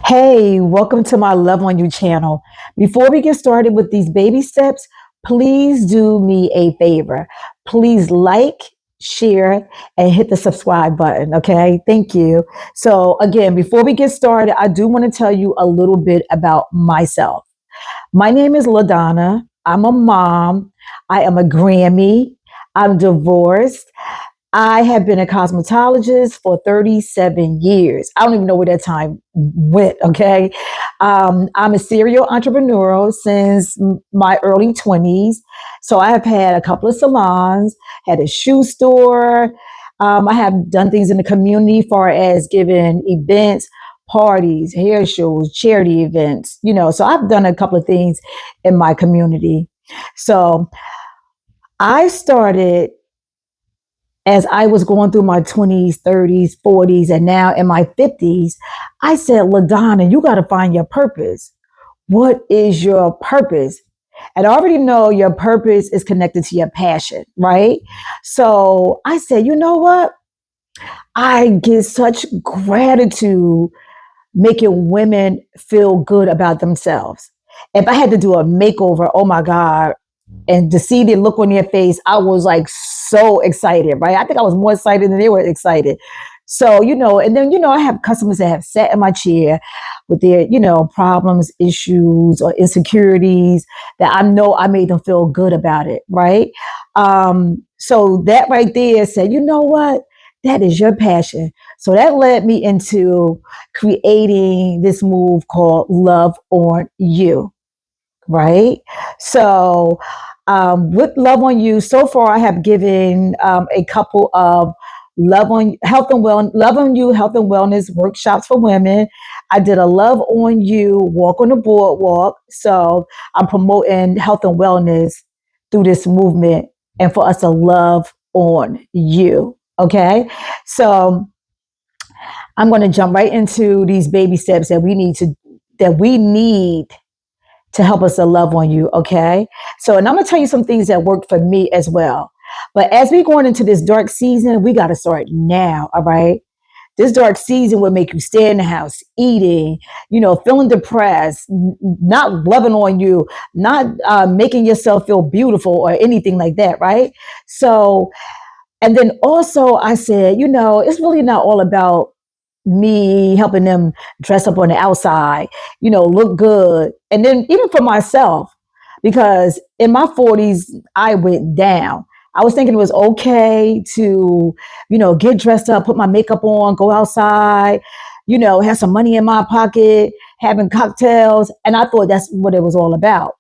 Hey, welcome to my Love on You channel. Before we get started with these baby steps, please do me a favor. Please like, share, and hit the subscribe button. Okay, thank you. So, again, before we get started, I do want to tell you a little bit about myself. My name is LaDonna. I'm a mom. I am a Grammy. I'm divorced. I have been a cosmetologist for 37 years. I don't even know where that time went, okay? I'm a serial entrepreneur since my early 20s. So I have had a couple of salons, had a shoe store. I have done things in the community far as giving events, parties, hair shows, charity events, so I've done a couple of things in my community. So I started as I was going through my 20s, 30s, 40s, and now in my 50s. I said, LaDonna, you got to find your purpose. What is your purpose? And I already know your purpose is connected to your passion, right? So I said, you know what? I get such gratitude making women feel good about themselves. If I had to do a makeover, oh my God, and to see the look on their face, I was like so excited, right? I think I was more excited than they were excited. So, and then, I have customers that have sat in my chair with their, problems, issues, or insecurities that I know I made them feel good about it, right? So that right there said, you know what? That is your passion. So that led me into creating this move called Love on You, right? So with Love on You, so far I have given a couple of Love on You health and wellness workshops for women. I did a Love on You walk on the boardwalk. So I'm promoting health and wellness through this movement and for us to love on you. Okay. So I'm going to jump right into these baby steps that we need to help us to love on you. Okay. So, and I'm going to tell you some things that worked for me as well. But as we're going into this dark season, we got to start now. All right. This dark season will make you stay in the house, eating, feeling depressed, not loving on you, not making yourself feel beautiful or anything like that. Right. So, and then also I said, it's really not all about me helping them dress up on the outside, look good. And then even for myself, because in my 40s, I went down. I was thinking it was okay to, get dressed up, put my makeup on, go outside, have some money in my pocket, having cocktails. And I thought that's what it was all about.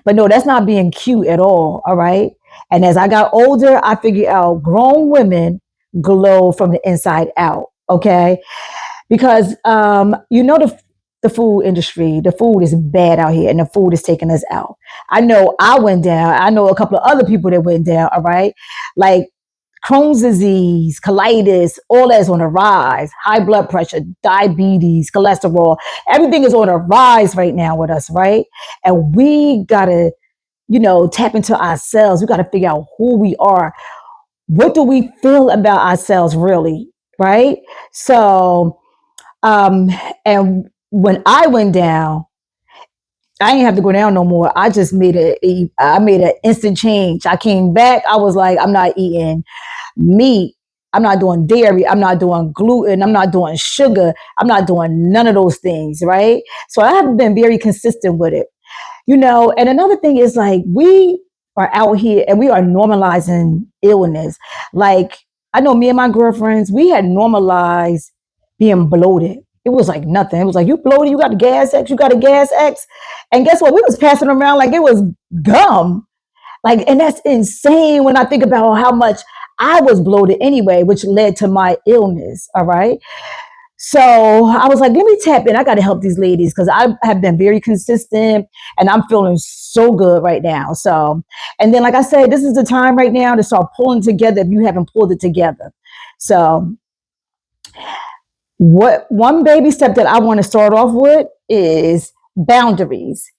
But no, that's not being cute at all. All right. And as I got older, I figured out grown women glow from the inside out. Okay, because the food industry, the food is bad out here, and the food is taking us out. I know I went down. I know a couple of other people that went down. All right, like Crohn's disease, colitis, all that's on the rise. High blood pressure, diabetes, cholesterol, everything is on a rise right now with us, right? And we gotta, tap into ourselves. We gotta figure out who we are. What do we feel about ourselves, really, right? So um, and when I went down, I didn't have to go down no more. I just I made an instant change. I came back. I was like, I'm not eating meat. I'm not doing dairy. I'm not doing gluten. I'm not doing sugar. I'm not doing none of those things. Right. So I have been very consistent with it, and another thing is like, we are out here and we are normalizing illness. Like, I know me and my girlfriends, we had normalized being bloated. It was like nothing. It was like, you bloated, you got a gas X, you got a gas X. And guess what? We was passing around like it was gum. Like, and that's insane when I think about how much I was bloated anyway, which led to my illness. All right. So I was like, let me tap in. I got to help these ladies because I have been very consistent and I'm feeling so good right now. So, and then, like I said, this is the time right now to start pulling together if you haven't pulled it together. So, what one baby step that I want to start off with is boundaries.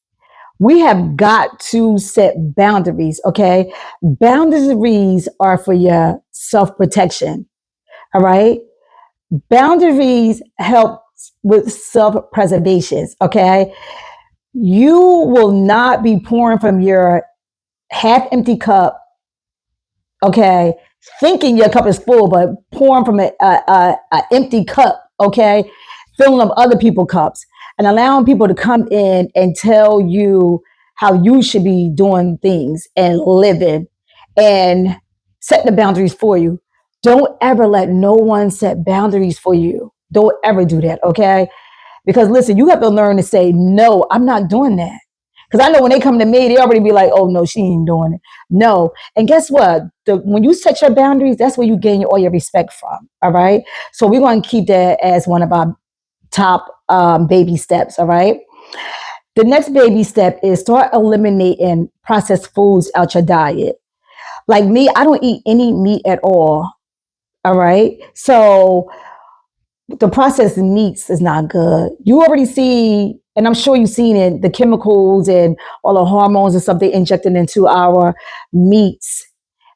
We have got to set boundaries, okay? Boundaries are for your self protection, all right? Boundaries help with self-preservation, okay? You will not be pouring from your half empty cup, okay, thinking your cup is full, but pouring from a empty cup, okay, filling up other people's cups and allowing people to come in and tell you how you should be doing things and living and set the boundaries for you. Don't ever let no one set boundaries for you. Don't ever do that, okay? Because listen, you have to learn to say, no, I'm not doing that. Because I know when they come to me, they already be like, oh, no, she ain't doing it. No. And guess what? When you set your boundaries, that's where you gain all your respect from. All right. So we're going to keep that as one of our top baby steps. All right. The next baby step is start eliminating processed foods out your diet. Like me, I don't eat any meat at all. All right. So the processed meats is not good. You already see, and I'm sure you've seen it, the chemicals and all the hormones and stuff they injected into our meats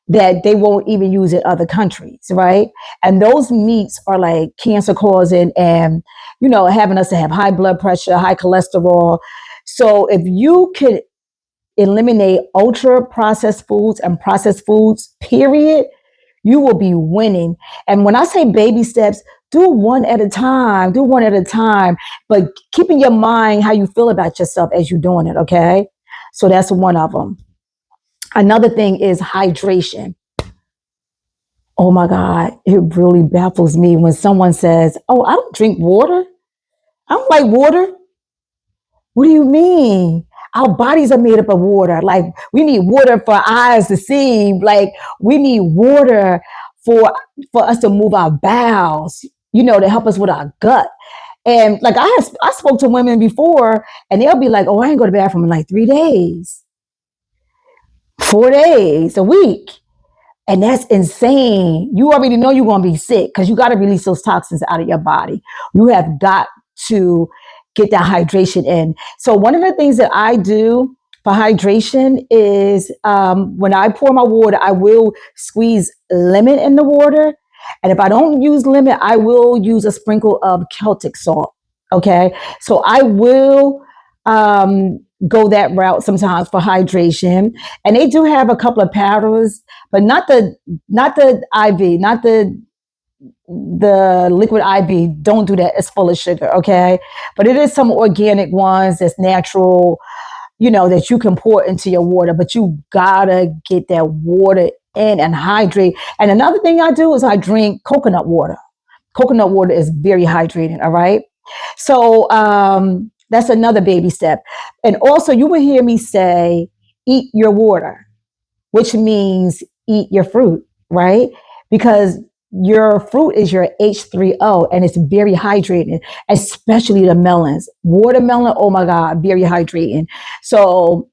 that they won't even use in other countries, right? And those meats are like cancer causing and, having us to have high blood pressure, high cholesterol. So if you could eliminate ultra processed foods and processed foods, period, you will be winning. And when I say baby steps, do one at a time, do one at a time, but keeping your mind how you feel about yourself as you're doing it, okay? So that's one of them. Another thing is hydration. Oh my God, it really baffles me when someone says, oh, I don't drink water. I don't like water. What do you mean? Our bodies are made up of water. Like we need water for eyes to see. Like we need water for for us to move our bowels, to help us with our gut. And like I spoke to women before and they'll be like, oh, I ain't go to the bathroom in like 3 days, 4 days, a week. And that's insane. You already know you're going to be sick because you got to release those toxins out of your body. You have got to get that hydration in. So one of the things that I do for hydration is when I pour my water, I will squeeze lemon in the water. And if I don't use lemon, I will use a sprinkle of Celtic salt. Okay. So I will go that route sometimes for hydration. And they do have a couple of powders, but not the IV, not the liquid IV. Don't do that. It's full of sugar. Okay. But it is some organic ones that's natural, that you can pour into your water, but you gotta get that water in and hydrate. And another thing I do is I drink coconut water. Coconut water is very hydrating. All right. So that's another baby step. And also, you will hear me say, eat your water, which means eat your fruit, right? Because your fruit is your H3O and it's very hydrating, especially the melons. Watermelon, oh my God, very hydrating. So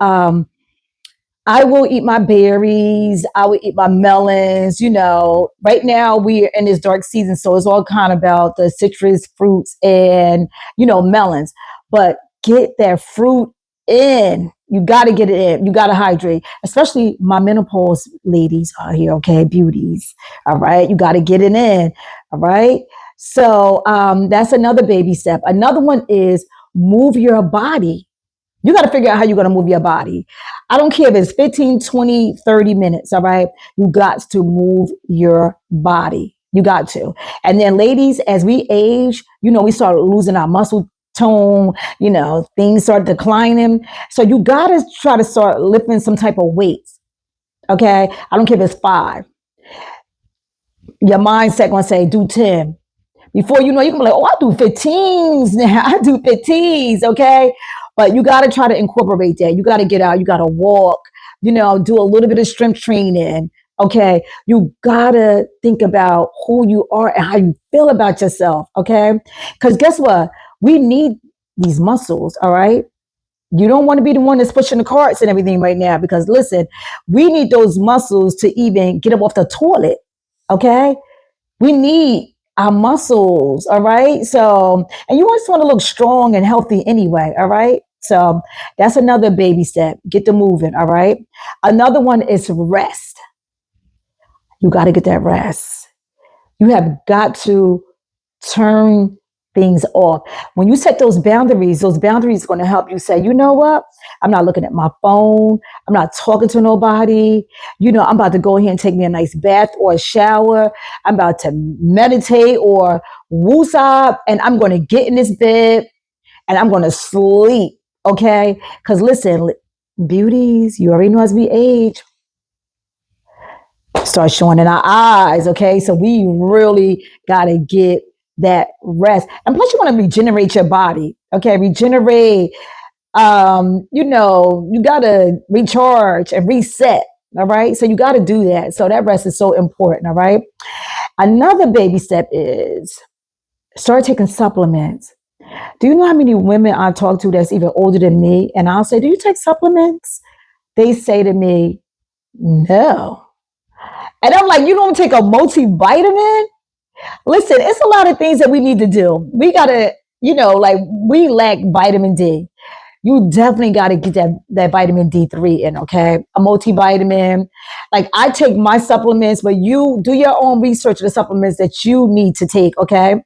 I will eat my berries. I will eat my melons. Right now we are in this dark season, so it's all kind of about the citrus fruits and melons. But get that fruit in. You got to get it in. You got to hydrate, especially my menopause ladies out here. Okay, beauties. All right, you got to get it in. All right. So that's another baby step. Another one is move your body. You got to figure out how you're going to move your body. I don't care if it's 15, 20, 30 minutes. All right. You got to move your body. You got to. And then ladies, as we age, we start losing our muscle tone, things start declining. So you got to try to start lifting some type of weights. Okay. I don't care if it's 5. Your mindset going to say, do 10. Before you know, you can be like, oh, I do 15s now. I do 15s, okay? But you got to try to incorporate that. You got to get out. You got to walk, do a little bit of strength training, okay? You got to think about who you are and how you feel about yourself, okay? Because guess what? We need these muscles, all right? You don't want to be the one that's pushing the carts and everything right now because listen, we need those muscles to even get up off the toilet, okay? We need our muscles, all right? So, and you just want to look strong and healthy anyway, all right? So that's another baby step. Get to moving, all right? Another one is rest. You got to get that rest. You have got to turn things off. When you set those boundaries are going to help you say, you know what? I'm not looking at my phone. I'm not talking to nobody. I'm about to go ahead and take me a nice bath or a shower. I'm about to meditate or woosah, and I'm going to get in this bed and I'm going to sleep. Okay? Because listen, beauties, you already know as we age, start showing in our eyes. Okay? So we really got to get that rest. And plus, you want to regenerate your body. Okay? Regenerate. You got to recharge and reset. All right? So you got to do that. So that rest is so important. All right? Another baby step is start taking supplements. Do you know how many women I talk to that's even older than me? And I'll say, do you take supplements? They say to me, no. And I'm like, you don't take a multivitamin? Listen, it's a lot of things that we need to do. We got to, we lack vitamin D. You definitely got to get that vitamin D3 in, okay? A multivitamin. Like, I take my supplements, but you do your own research of the supplements that you need to take, okay?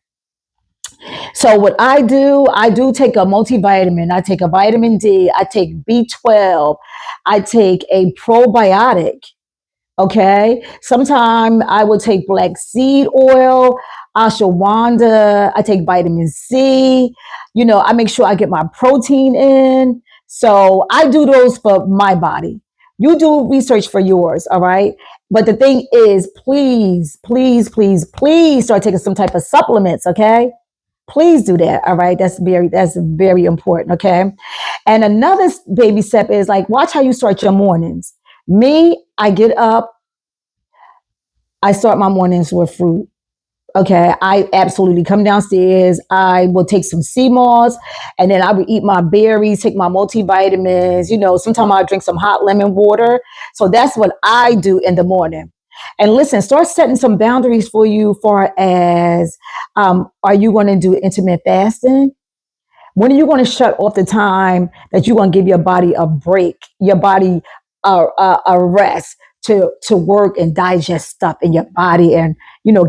So what I do take a multivitamin. I take a vitamin D. I take B12. I take a probiotic. Okay. Sometimes I will take black seed oil, ashwagandha. I take vitamin C. I make sure I get my protein in. So I do those for my body. You do research for yours. All right. But the thing is, please, please, please, please start taking some type of supplements. Okay. Please do that. All right. That's very important. Okay. And another baby step is like, watch how you start your mornings. Me, I get up, I start my mornings with fruit. Okay, I absolutely come downstairs. I will take some sea moss, and then I will eat my berries, take my multivitamins. Sometimes I drink some hot lemon water. So that's what I do in the morning. And listen, start setting some boundaries for you, far as are you going to do intermittent fasting? When are you going to shut off the time that you're going to give your body a break, your body a rest to work and digest stuff in your body and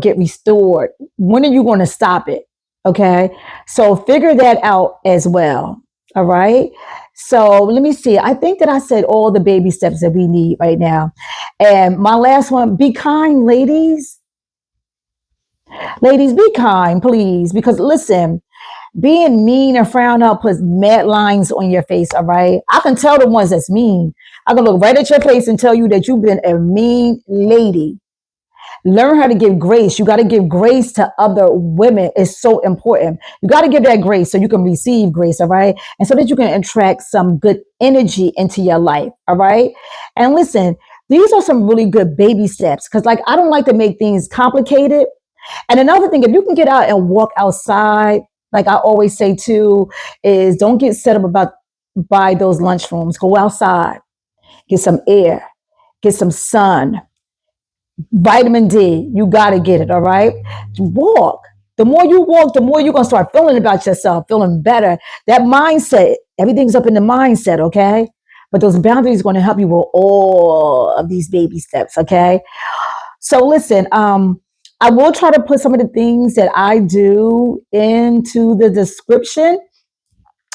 get restored? When are you going to stop it? Okay, so figure that out as well. All right. So let me see. I think that I said all the baby steps that we need right now. And my last one: be kind, ladies. Ladies, be kind, please, because listen, being mean and frown up puts mad lines on your face, all right? I can tell the ones that's mean. I can look right at your face and tell you that you've been a mean lady. Learn how to give grace. You got to give grace to other women. It's so important. You got to give that grace so you can receive grace, all right? And so that you can attract some good energy into your life, all right? And listen, these are some really good baby steps because, like, I don't like to make things complicated. And another thing, if you can get out and walk outside, like I always say too, is don't get set up about by those lunchrooms. Go outside, get some air, get some sun, vitamin D. You got to get it, all right? Walk. The more you walk, the more you're going to start feeling about yourself, feeling better. That mindset, everything's up in the mindset, okay? But those boundaries are going to help you with all of these baby steps, okay? So listen, I will try to put some of the things that I do into the description.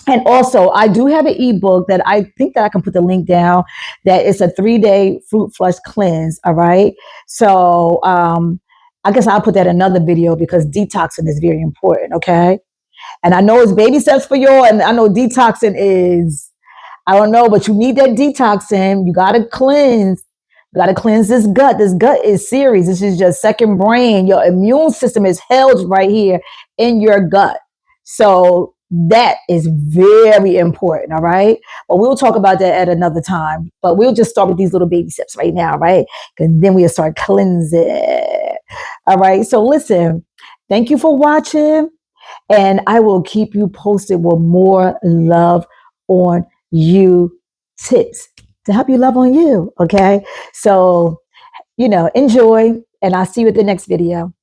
And also, I do have an ebook that I think that I can put the link down. That is a 3-day fruit flush cleanse. All right. So I guess I'll put that in another video because detoxing is very important. Okay. And I know it's baby steps for y'all, and I know detoxing is, I don't know, but you need that detoxing. You got to cleanse. You got to cleanse this gut. This gut is serious. This is your second brain. Your immune system is held right here in your gut. So that is very important. All right. But we'll talk about that at another time. But we'll just start with these little baby steps right now. Right. Because then we'll start cleansing. All right. So listen, thank you for watching. And I will keep you posted with more love on you tips to help you love on you. Okay. So, enjoy, and I'll see you at the next video.